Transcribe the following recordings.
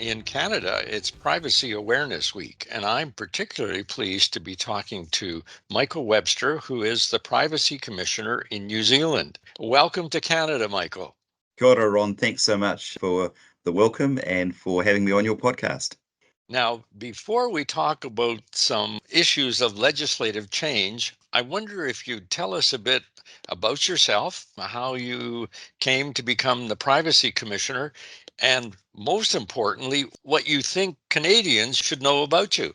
in Canada, it's Privacy Awareness Week, and I'm particularly pleased to be talking to Michael Webster, who is the Privacy Commissioner in New Zealand. Welcome to Canada, Michael. Kia ora, Ron. Thanks so much for the welcome and for having me on your podcast. Now, before we talk about some issues of legislative change, I wonder if you'd tell us a bit about yourself, how you came to become the Privacy Commissioner, and most importantly, what you think Canadians should know about you.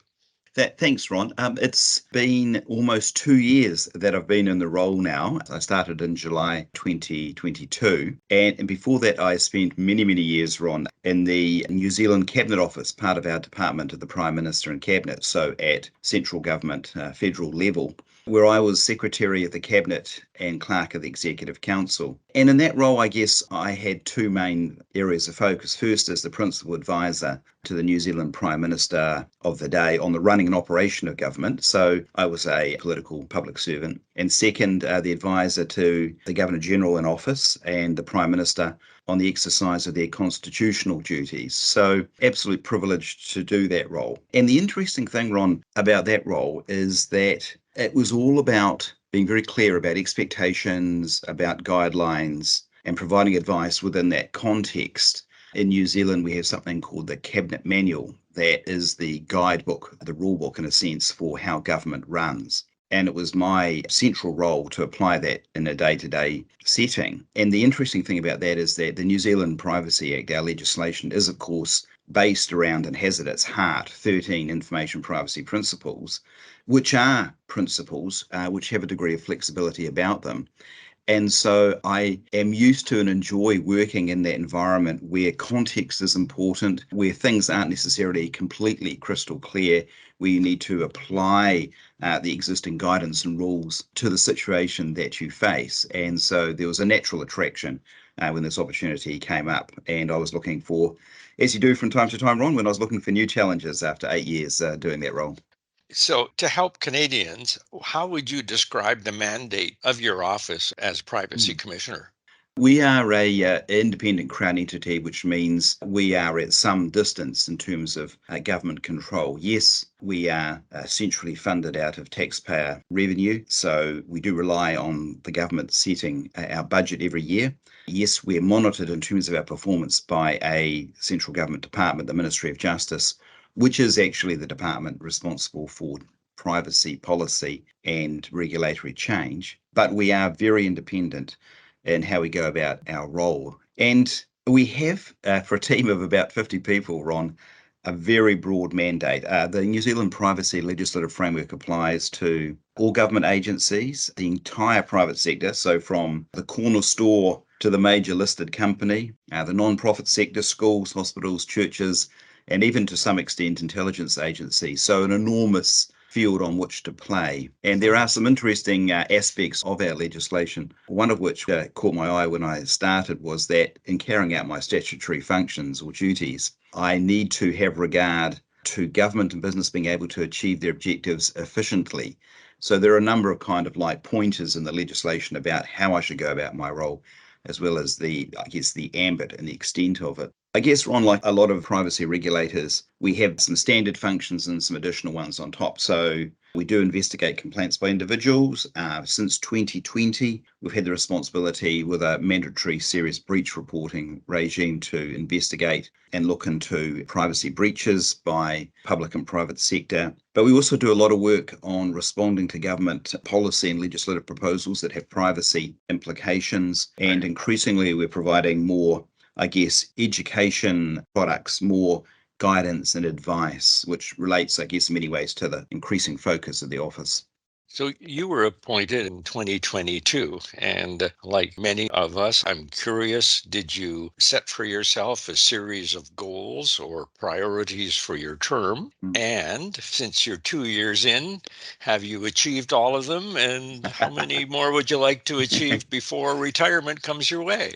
Thanks, Ron. It's been almost 2 years that I've been in the role now. I started in July 2022. And before that, I spent many years, Ron, in the New Zealand Cabinet Office, part of our department of the Prime Minister and Cabinet, so at central government, federal level, where I was Secretary of the Cabinet and Clerk of the Executive Council. And in that role, I guess I had two main areas of focus. First, as the Principal Advisor to the New Zealand Prime Minister of the day on the running and operation of government. So I was a political public servant. And second, the advisor to the Governor-General in office and the Prime Minister on the exercise of their constitutional duties. So absolute privilege to do that role. And the interesting thing, Ron, about that role is that it was all about being very clear about expectations, about guidelines, and providing advice within that context. In New Zealand, we have something called the Cabinet Manual. That is the guidebook, the rule book, in a sense, for how government runs. And it was my central role to apply that in a day-to-day setting. And the interesting thing about that is that the New Zealand Privacy Act, our legislation, is, of course, based around and has at its heart 13 information privacy principles, which are principles which have a degree of flexibility about them. And so I am used to and enjoy working in that environment where context is important, where things aren't necessarily completely crystal clear, where you need to apply the existing guidance and rules to the situation that you face. And so there was a natural attraction when this opportunity came up. And I was looking for, as you do from time to time, Ron, when I was looking for new challenges after 8 years doing that role. So, to help Canadians, how would you describe the mandate of your office as Privacy Commissioner? We are a independent Crown entity, which means we are at some distance in terms of government control. Yes, we are centrally funded out of taxpayer revenue, so we do rely on the government setting our budget every year. Yes, we're monitored in terms of our performance by a central government department, the Ministry of Justice, which is actually the department responsible for privacy policy and regulatory change. But we are very independent in how we go about our role. And we have, for a team of about 50 people, Ron, a very broad mandate. The New Zealand Privacy Legislative Framework applies to all government agencies, the entire private sector, so from the corner store to the major listed company, the non-profit sector, schools, hospitals, churches, and even to some extent intelligence agencies. So an enormous field on which to play. And there are some interesting aspects of our legislation, one of which caught my eye when I started was that in carrying out my statutory functions or duties, I need to have regard to government and business being able to achieve their objectives efficiently. So there are a number of kind of like pointers in the legislation about how I should go about my role, as well as the ambit and the extent of it. I guess, Ron, like a lot of privacy regulators, we have some standard functions and some additional ones on top. So we do investigate complaints by individuals. Since 2020, we've had the responsibility with a mandatory serious breach reporting regime to investigate and look into privacy breaches by public and private sector. But we also do a lot of work on responding to government policy and legislative proposals that have privacy implications. And increasingly, we're providing more, I guess, education products, more guidance and advice, which relates, I guess, in many ways to the increasing focus of the office. So you were appointed in 2022, and like many of us, I'm curious, did you set for yourself a series of goals or priorities for your term? And since you're 2 years in, have you achieved all of them? And how many more would you like to achieve before retirement comes your way?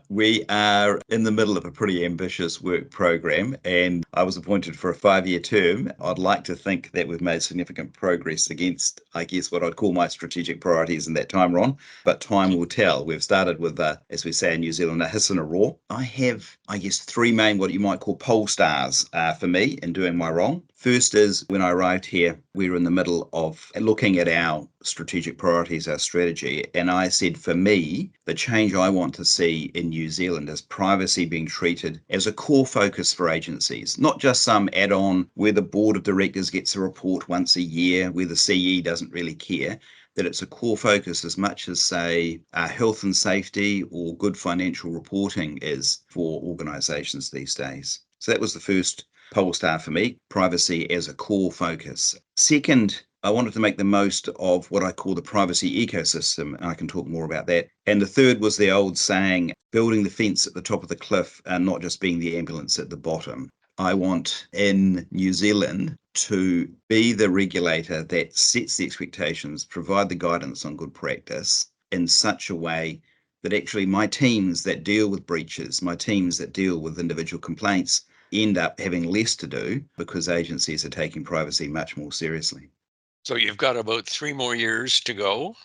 We are in the middle of a pretty ambitious work program, and I was appointed for a 5-year term. I'd like to think that we've made significant progress against, I guess, what I'd call my strategic priorities in that time, Ron, but time will tell. We've started with, as we say in New Zealand, a hiss and a roar. I have, I guess, three main, what you might call pole stars for me in doing my role. First is when I arrived here, we were in the middle of looking at our strategic priorities, our strategy, and I said, for me, the change I want to see in New Zealand is privacy being treated as a core focus for agencies, not just some add-on where the board of directors gets a report once a year, where the CE doesn't really care, that it's a core focus as much as, say, health and safety or good financial reporting is for organisations these days. So that was the first pole star for me, privacy as a core focus. Second, I wanted to make the most of what I call the privacy ecosystem, and I can talk more about that. And the third was the old saying, building the fence at the top of the cliff and not just being the ambulance at the bottom. I want in New Zealand to be the regulator that sets the expectations, provide the guidance on good practice in such a way that actually my teams that deal with breaches, my teams that deal with individual complaints, end up having less to do because agencies are taking privacy much more seriously. So you've got about 3 more years to go.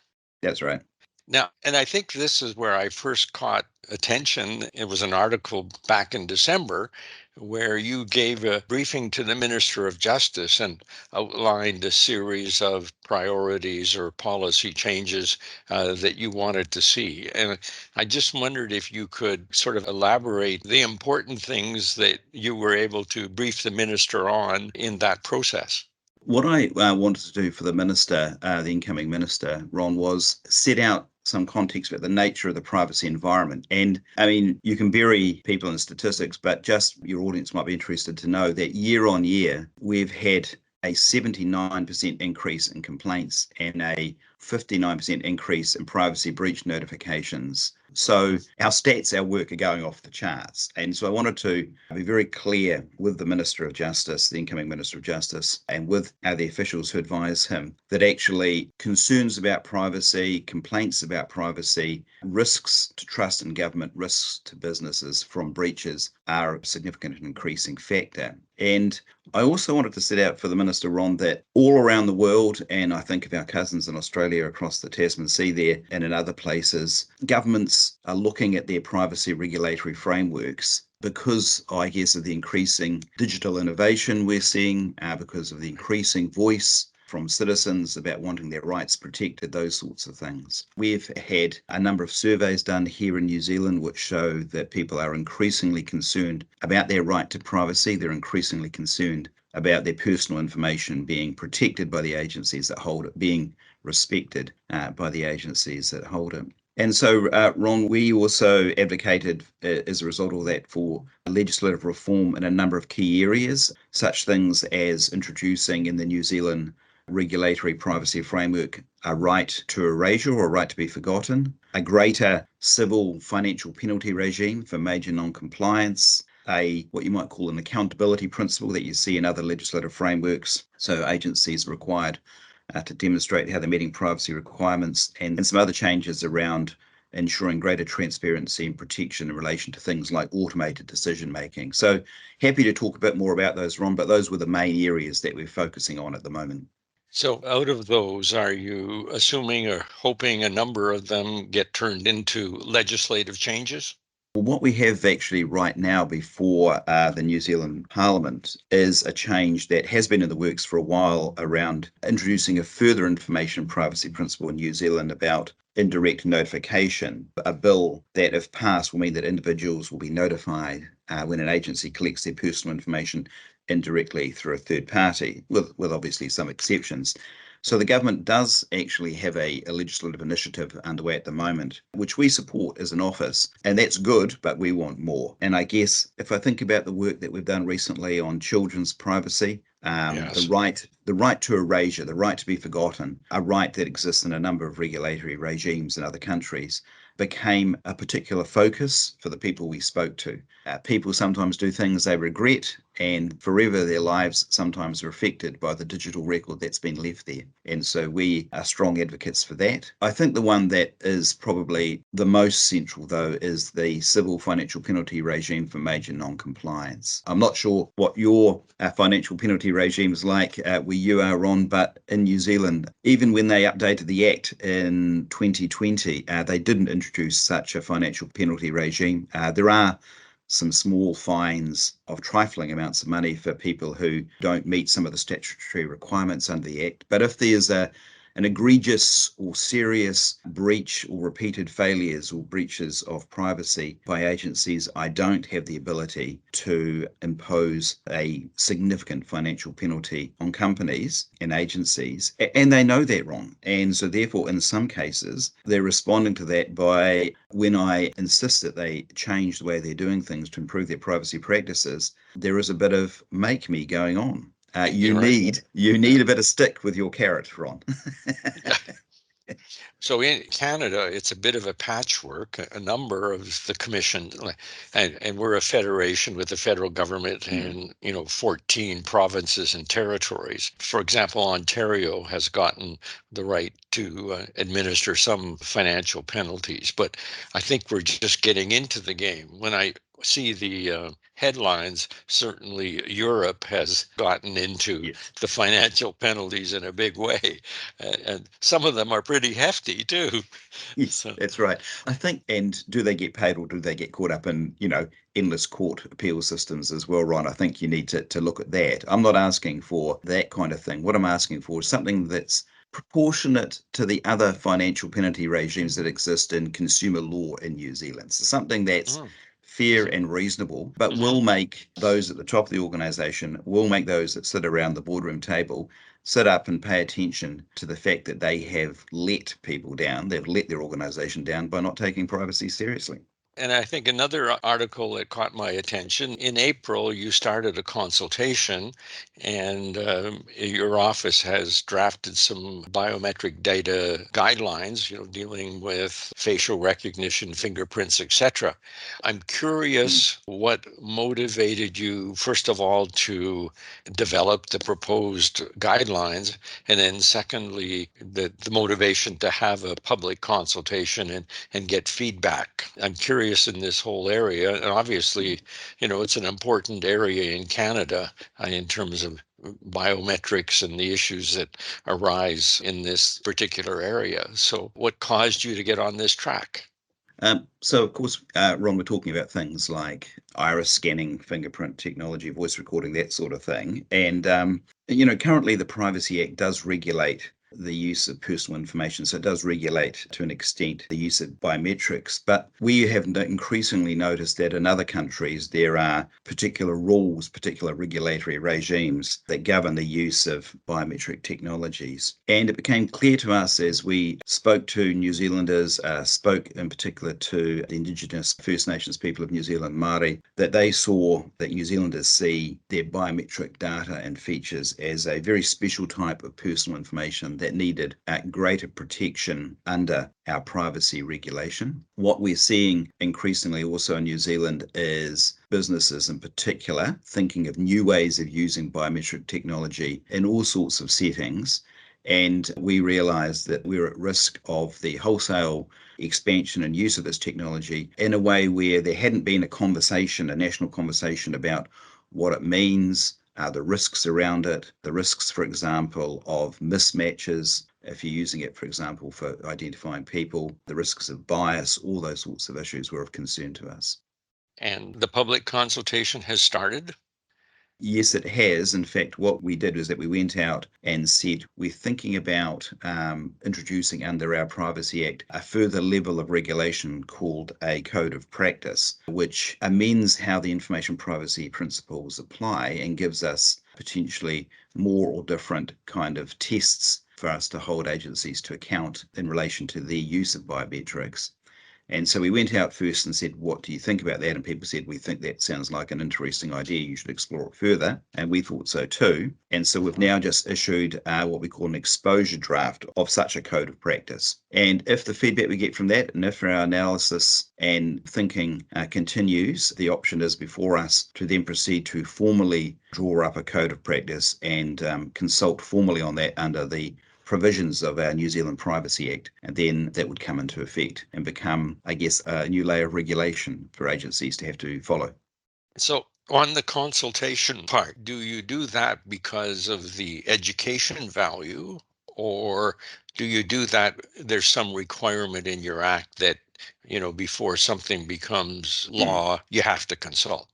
That's right. Now, and I think this is where I first caught attention. It was an article back in December where you gave a briefing to the Minister of Justice and outlined a series of priorities or policy changes that you wanted to see. And I just wondered if you could sort of elaborate the important things that you were able to brief the minister on in that process. What I wanted to do for the minister, the incoming minister, Ron, was set out some context about the nature of the privacy environment. And I mean, you can bury people in statistics, but just your audience might be interested to know that year on year, we've had a 79% increase in complaints and a 59% increase in privacy breach notifications. So our stats, our work are going off the charts. And so I wanted to be very clear with the Minister of Justice, the incoming Minister of Justice, and with the officials who advise him that actually concerns about privacy, complaints about privacy, risks to trust in government, risks to businesses from breaches are a significant and increasing factor. And I also wanted to set out for the Minister, Ron, that all around the world, and I think of our cousins in Australia across the Tasman Sea there and in other places, governments are looking at their privacy regulatory frameworks because, I guess, of the increasing digital innovation we're seeing, because of the increasing voice from citizens about wanting their rights protected, those sorts of things. We've had a number of surveys done here in New Zealand which show that people are increasingly concerned about their right to privacy. They're increasingly concerned about their personal information being protected by the agencies that hold it, being respected by the agencies that hold it. And so, Ron, we also advocated, as a result of that, for legislative reform in a number of key areas, such things as introducing in the New Zealand regulatory privacy framework a right to erasure or a right to be forgotten, a greater civil financial penalty regime for major non-compliance, what you might call an accountability principle that you see in other legislative frameworks. So agencies are required to demonstrate how they're meeting privacy requirements, and some other changes around ensuring greater transparency and protection in relation to things like automated decision making. So happy to talk a bit more about those, Ron, but those were the main areas that we're focusing on at the moment. So, out of those, are you assuming or hoping a number of them get turned into legislative changes? Well, what we have actually right now before the New Zealand Parliament is a change that has been in the works for a while around introducing a further information privacy principle in New Zealand about indirect notification, a bill that, if passed, will mean that individuals will be notified when an agency collects their personal information indirectly through a third party, with obviously some exceptions. So the government does actually have a legislative initiative underway at the moment, which we support as an office, and that's good, but we want more. And I guess if I think about the work that we've done recently on children's privacy, Yes. the right to erasure, the right to be forgotten, a right that exists in a number of regulatory regimes in other countries, became a particular focus for the people we spoke to. People sometimes do things they regret, and forever their lives sometimes are affected by the digital record that's been left there. And so we are strong advocates for that. I think the one that is probably the most central, though, is the civil financial penalty regime for major non-compliance. I'm not sure what your financial penalty regime is like where you are, Ron, but in New Zealand, even when they updated the Act in 2020, they didn't introduce such a financial penalty regime. There are some small fines of trifling amounts of money for people who don't meet some of the statutory requirements under the Act. But if there's an egregious or serious breach or repeated failures or breaches of privacy by agencies, I don't have the ability to impose a significant financial penalty on companies and agencies. And they know that, wrong. And so therefore, in some cases, they're responding to that by, when I insist that they change the way they're doing things to improve their privacy practices, there is a bit of make me going on. You You're right. need a bit of stick with your carrot, Ron. Yeah. So in Canada, it's a bit of a patchwork. A number of the commission, and we're a federation with the federal government Mm, and 14 provinces and territories. For example, Ontario has gotten the right to administer some financial penalties, but I think we're just getting into the game. When I see the headlines, certainly Europe has gotten into yes. the financial penalties in a big way, and some of them are pretty hefty too. Yes, So, that's right. I think, and do they get paid or do they get caught up in, endless court appeal systems as well, Ron? I think you need to look at that. I'm not asking for that kind of thing. What I'm asking for is something that's proportionate to the other financial penalty regimes that exist in consumer law in New Zealand. So something that's mm, fair and reasonable, but mhm. will make those at the top of the organization, will make those that sit around the boardroom table sit up and pay attention to the fact that they have let people down, they've let their organization down by not taking privacy seriously. And I think another article that caught my attention in April, you started a consultation, and your office has drafted some biometric data guidelines, dealing with facial recognition, fingerprints, etc. I'm Mm. curious what motivated you, first of all, to develop the proposed guidelines, and then secondly, the motivation to have a public consultation and get feedback. I'm curious in this whole area, and obviously, it's an important area in Canada in terms of biometrics and the issues that arise in this particular area. So, what caused you to get on this track? So, of course, Ron, we're talking about things like iris scanning, fingerprint technology, voice recording, that sort of thing. And, currently the Privacy Act does regulate the use of personal information. So it does regulate to an extent the use of biometrics. But we have increasingly noticed that in other countries, there are particular rules, particular regulatory regimes that govern the use of biometric technologies. And it became clear to us as we spoke to New Zealanders, spoke in particular to the Indigenous First Nations people of New Zealand, Māori, that they saw that New Zealanders see their biometric data and features as a very special type of personal information that needed greater protection under our privacy regulation. What we're seeing increasingly also in New Zealand is businesses in particular thinking of new ways of using biometric technology in all sorts of settings. And we realized that we're at risk of the wholesale expansion and use of this technology in a way where there hadn't been a conversation, a national conversation about what it means, the risks around it, the risks, for example, of mismatches. If you're using it, for example, for identifying people, the risks of bias, all those sorts of issues were of concern to us. And the public consultation has started. Yes, it has. In fact, what we did was that we went out and said we're thinking about introducing under our Privacy Act a further level of regulation called a code of practice, which amends how the information privacy principles apply and gives us potentially more or different kind of tests for us to hold agencies to account in relation to their use of biometrics. And so we went out first and said, what do you think about that? And people said, we think that sounds like an interesting idea. You should explore it further. And we thought so too. And so we've now just issued what we call an exposure draft of such a code of practice. And if the feedback we get from that, and if our analysis and thinking continues, the option is before us to then proceed to formally draw up a code of practice and consult formally on that under the provisions of our New Zealand Privacy Act, and then that would come into effect and become, I guess, a new layer of regulation for agencies to have to follow. So, on the consultation part, do you do that because of the education value, or do you do that? There's some requirement in your act that, before something becomes Mm. law, you have to consult.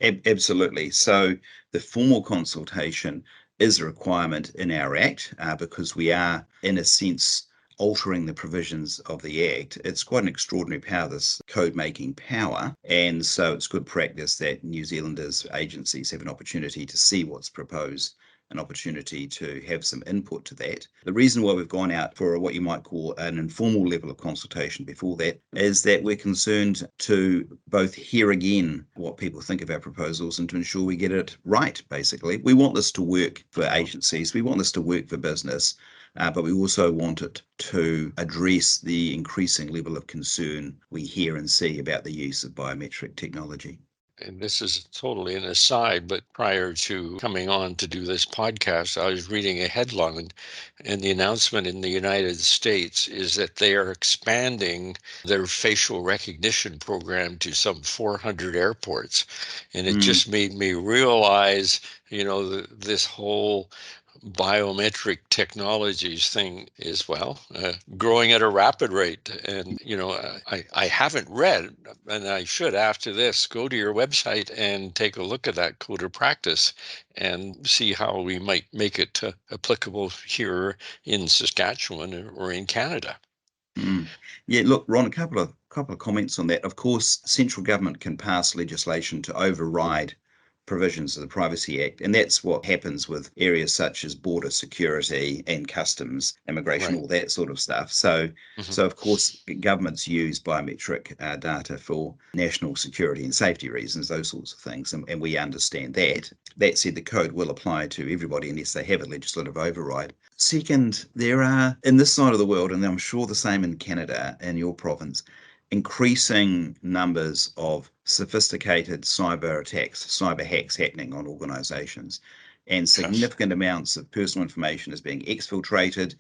Absolutely. So the formal consultation is a requirement in our Act because we are, in a sense, altering the provisions of the Act. It's quite an extraordinary power, this code-making power, and so it's good practice that New Zealanders agencies have an opportunity to see what's proposed, an opportunity to have some input to that. The reason why we've gone out for what you might call an informal level of consultation before that is that we're concerned to both hear again what people think of our proposals and to ensure we get it right, basically. We want this to work for agencies, we want this to work for business, but we also want it to address the increasing level of concern we hear and see about the use of biometric technology. And this is totally an aside, but prior to coming on to do this podcast, I was reading a headline, and the announcement in the United States is that they are expanding their facial recognition program to some 400 airports. And it Mm, just made me realize, this whole biometric technologies thing is, well, growing at a rapid rate. And I haven't read, and I should after this go to your website and take a look at that code of practice and see how we might make it applicable here in Saskatchewan or in Canada. mm. Yeah, look, Ron, a couple of comments on that. Of course, central government can pass legislation to override provisions of the Privacy Act, and that's what happens with areas such as border security and customs, immigration, Right. all that sort of stuff. So, Hmm. so of course, governments use biometric data for national security and safety reasons, those sorts of things, and we understand that. That said, the code will apply to everybody unless they have a legislative override. Second, there are, in this side of the world, and I'm sure the same in Canada and your province, increasing numbers of sophisticated cyber attacks, cyber hacks happening on organizations. And Yes. significant amounts of personal information is being exfiltrated.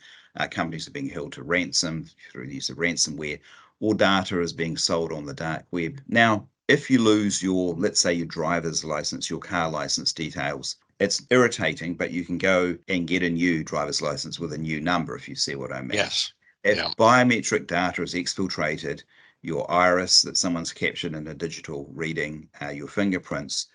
Companies are being held to ransom through the use of ransomware, or data is being sold on the dark web. Now, if you lose your, let's say, your driver's license, your car license details, it's irritating, but you can go and get a new driver's license with a new number, if you see what I mean. Yes. If Yeah. biometric data is exfiltrated, your iris that someone's captured in a digital reading, your fingerprints,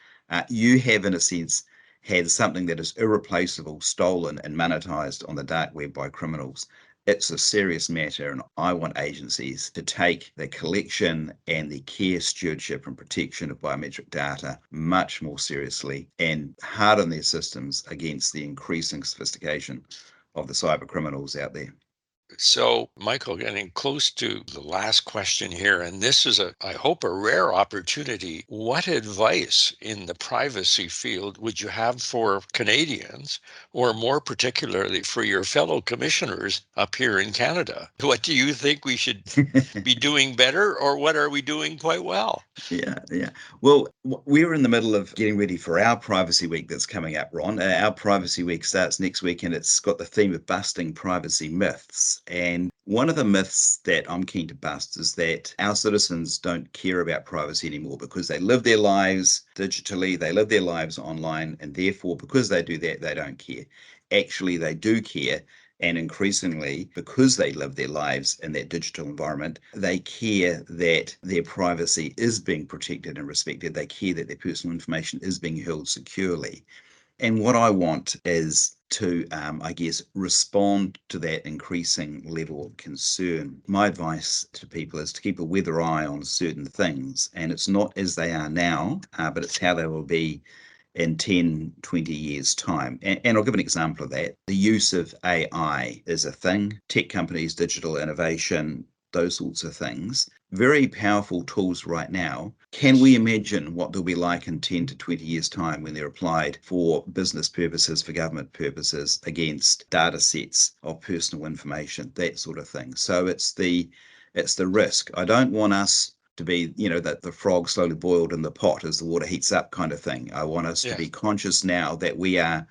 you have, in a sense, had something that is irreplaceable stolen and monetized on the dark web by criminals. It's a serious matter, and I want agencies to take the collection and the care, stewardship, and protection of biometric data much more seriously and harden their systems against the increasing sophistication of the cyber criminals out there. So, Michael, getting close to the last question here, and this is I hope, a rare opportunity. What advice in the privacy field would you have for Canadians, or more particularly for your fellow commissioners up here in Canada? What do you think we should be doing better, or what are we doing quite well? Yeah, yeah. Well, we're in the middle of getting ready for our Privacy Week that's coming up, Ron. Our Privacy Week starts next week and it's got the theme of busting privacy myths. And one of the myths that I'm keen to bust is that our citizens don't care about privacy anymore because they live their lives digitally, they live their lives online, and therefore, because they do that, they don't care. Actually, they do care. And increasingly, because they live their lives in that digital environment, they care that their privacy is being protected and respected. They care that their personal information is being held securely. And what I want is to, I guess, respond to that increasing level of concern. My advice to people is to keep a weather eye on certain things. And it's not as they are now, but it's how they will be in 10, 20 years' time. And I'll give an example of that. The use of AI is a thing. Tech companies, digital innovation, those sorts of things. very powerful tools right now. Can we imagine what they'll be like in 10 to 20 years' time when they're applied for business purposes, for government purposes, against data sets of personal information, that sort of thing? So it's the risk. I don't want us to be, that the frog slowly boiled in the pot as the water heats up kind of thing. I want us to Yeah. be conscious now that we are,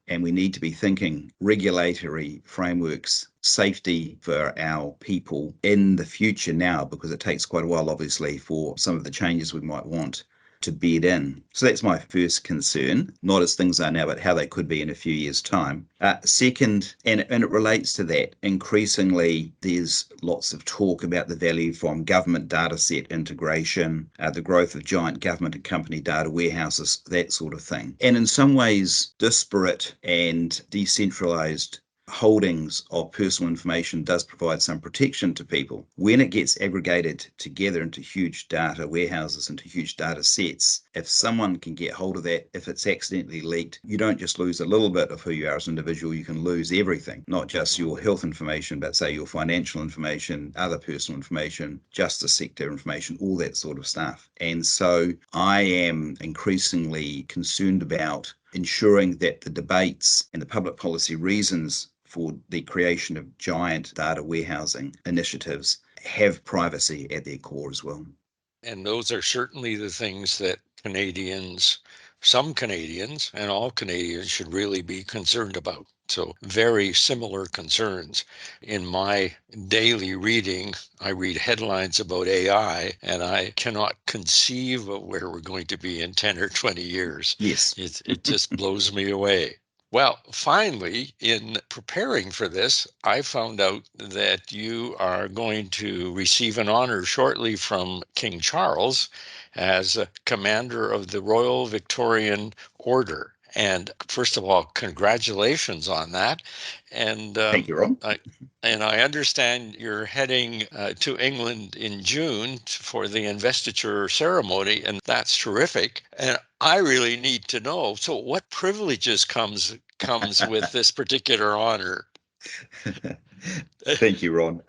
and we need to be thinking regulatory frameworks, safety for our people in the future now, because it takes quite a while, obviously, for some of the changes we might want to bed in. So that's my first concern, not as things are now, but how they could be in a few years' time. Second, and it relates to that, increasingly there's lots of talk about the value from government data set integration, the growth of giant government and company data warehouses, that sort of thing. And in some ways, disparate and decentralized holdings of personal information does provide some protection to people. When it gets aggregated together into huge data warehouses, into huge data sets, if someone can get hold of that, if it's accidentally leaked, you don't just lose a little bit of who you are as an individual, you can lose everything, not just your health information, but say your financial information, other personal information, justice sector information, all that sort of stuff. And so I am increasingly concerned about ensuring that the debates and the public policy reasons for the creation of giant data warehousing initiatives have privacy at their core as well. And those are certainly the things that some Canadians, and all Canadians should really be concerned about. So, very similar concerns. In my daily reading, I read headlines about AI, and I cannot conceive of where we're going to be in 10 or 20 years. Yes. It just blows me away. Well, finally, in preparing for this, I found out that you are going to receive an honor shortly from King Charles as a commander of the Royal Victorian Order. And first of all, congratulations on that. And Thank you, Ron. I and I understand you're heading to England in June for the investiture ceremony, and that's terrific. And I really need to know. So, what privileges comes with this particular honor? Thank you, Ron.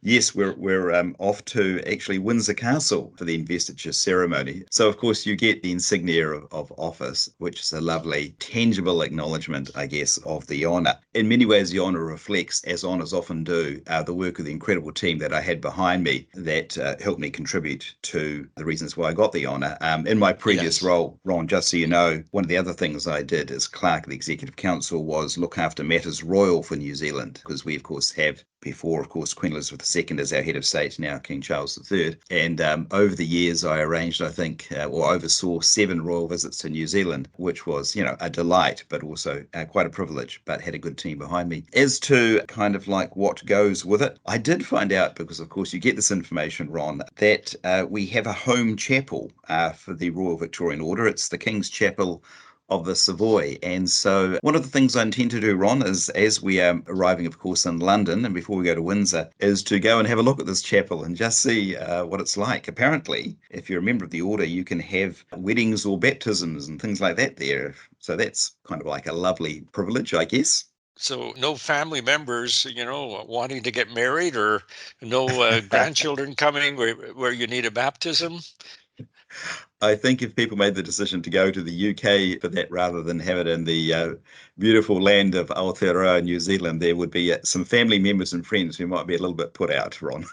Yes, we're off to actually Windsor Castle for the investiture ceremony. So, of course, you get the insignia of office, which is a lovely, tangible acknowledgement, I guess, of the honour. In many ways, the honour reflects, as honours often do, the work of the incredible team that I had behind me that helped me contribute to the reasons why I got the honour. In my previous Yes. role, Ron, just so you know, one of the other things I did as clerk of the Executive Council was look after matters royal for New Zealand, because we, of course, have before, of course, Queen Elizabeth II as our head of state, now King Charles III. And over the years, I arranged, I think, or oversaw 7 royal visits to New Zealand, which was, a delight, but also quite a privilege, but had a good team behind me. As to kind of like what goes with it, I did find out, because of course you get this information, Ron, that we have a home chapel for the Royal Victorian Order. It's the King's Chapel of the Savoy. And so one of the things I intend to do, Ron, is as we are arriving, of course, in London and before we go to Windsor, is to go and have a look at this chapel and just see what it's like. Apparently, if you're a member of the order, you can have weddings or baptisms and things like that there. So that's kind of like a lovely privilege, I guess. So, no family members, wanting to get married, or no grandchildren coming where you need a baptism? I think if people made the decision to go to the UK for that rather than have it in the beautiful land of Aotearoa, New Zealand, there would be some family members and friends who might be a little bit put out, Ron.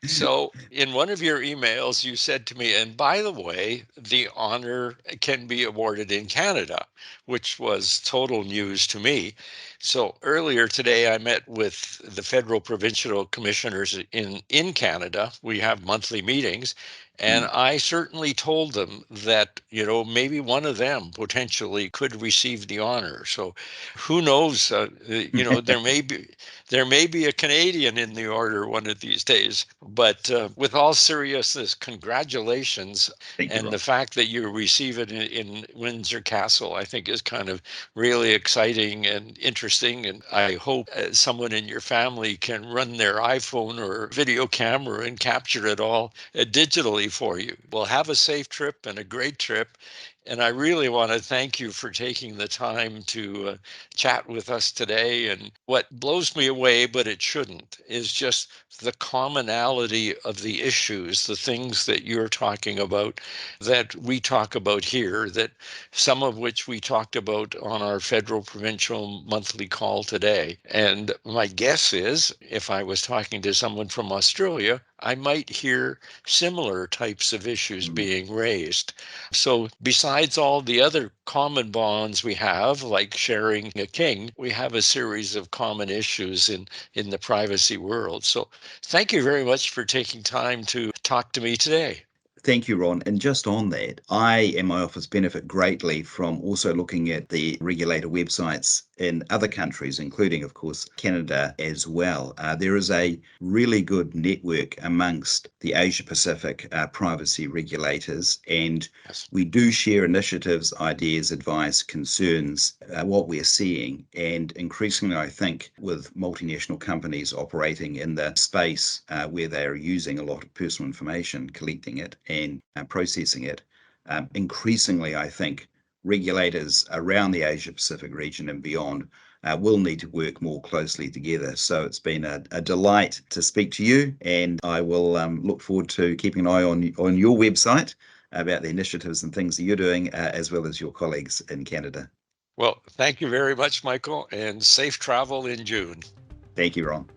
So, in one of your emails, you said to me, and by the way, the honor can be awarded in Canada, which was total news to me. So, earlier today, I met with the federal provincial commissioners in Canada. We have monthly meetings. And Mm. I certainly told them that, maybe one of them potentially could receive the honor. So who knows? There may be a Canadian in the order one of these days. But with all seriousness, congratulations. Thank you, And the Ron. fact that you receive it in Windsor Castle, I think, is kind of really exciting and interesting. And I hope someone in your family can run their iPhone or video camera and capture it all digitally for you. Well, have a safe trip and a great trip. And I really want to thank you for taking the time to chat with us today. And what blows me away, but it shouldn't, is just the commonality of the issues, the things that you're talking about, that we talk about here, that some of which we talked about on our federal provincial monthly call today. And my guess is if I was talking to someone from Australia, I might hear similar types of issues Mm. being raised. So, besides all the other common bonds we have, like sharing a king, we have a series of common issues in the privacy world. So, thank you very much for taking time to talk to me today. Thank you, Ron. And just on that, I and my office benefit greatly from also looking at the regulator websites in other countries, including, of course, Canada as well. There is a really good network amongst the Asia Pacific privacy regulators, and Yes. we do share initiatives, ideas, advice, concerns, what we're seeing. And increasingly, I think, with multinational companies operating in the space where they are using a lot of personal information, collecting it and processing it, increasingly, I think, regulators around the Asia Pacific region and beyond will need to work more closely together. So it's been a delight to speak to you, and I will look forward to keeping an eye on your website about the initiatives and things that you're doing, as well as your colleagues in Canada. Well, thank you very much, Michael, and safe travel in June. Thank you, Ron.